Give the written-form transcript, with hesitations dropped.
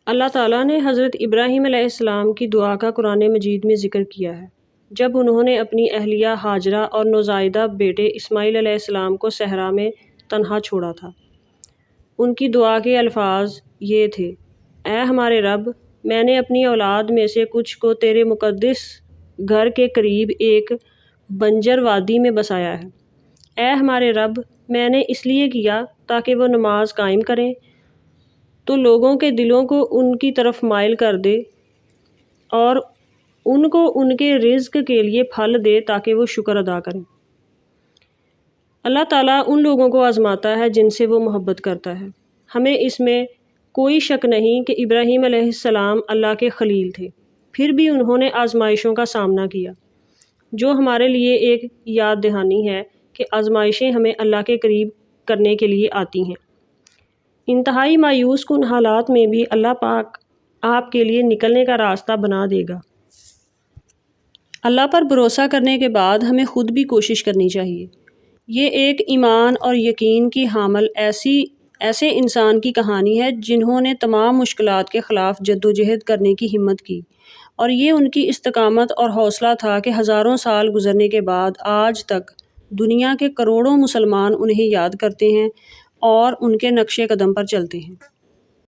اللہ تعالیٰ نے حضرت ابراہیم علیہ السلام کی دعا کا قرآن مجید میں ذکر کیا ہے جب انہوں نے اپنی اہلیہ ہاجرہ اور نوزائیدہ بیٹے اسماعیل علیہ السلام کو صحرا میں تنہا چھوڑا تھا۔ ان کی دعا کے الفاظ یہ تھے: اے ہمارے رب، میں نے اپنی اولاد میں سے کچھ کو تیرے مقدس گھر کے قریب ایک بنجر وادی میں بسایا ہے۔ اے ہمارے رب، میں نے اس لیے کیا تاکہ وہ نماز قائم کریں، تو لوگوں کے دلوں کو ان کی طرف مائل کر دے اور ان کو ان کے رزق کے لیے پھل دے تاکہ وہ شکر ادا کریں۔ اللہ تعالیٰ ان لوگوں کو آزماتا ہے جن سے وہ محبت کرتا ہے۔ ہمیں اس میں کوئی شک نہیں کہ ابراہیم علیہ السلام اللہ کے خلیل تھے، پھر بھی انہوں نے آزمائشوں کا سامنا کیا، جو ہمارے لیے ایک یاد دہانی ہے کہ آزمائشیں ہمیں اللہ کے قریب کرنے کے لیے آتی ہیں۔ انتہائی مایوس کن حالات میں بھی اللہ پاک آپ کے لیے نکلنے کا راستہ بنا دے گا۔ اللہ پر بھروسہ کرنے کے بعد ہمیں خود بھی کوشش کرنی چاہیے۔ یہ ایک ایمان اور یقین کی حامل ایسے انسان کی کہانی ہے جنہوں نے تمام مشکلات کے خلاف جدوجہد کرنے کی ہمت کی، اور یہ ان کی استقامت اور حوصلہ تھا کہ ہزاروں سال گزرنے کے بعد آج تک دنیا کے کروڑوں مسلمان انہیں یاد کرتے ہیں اور ان کے نقش قدم پر چلتے ہیں۔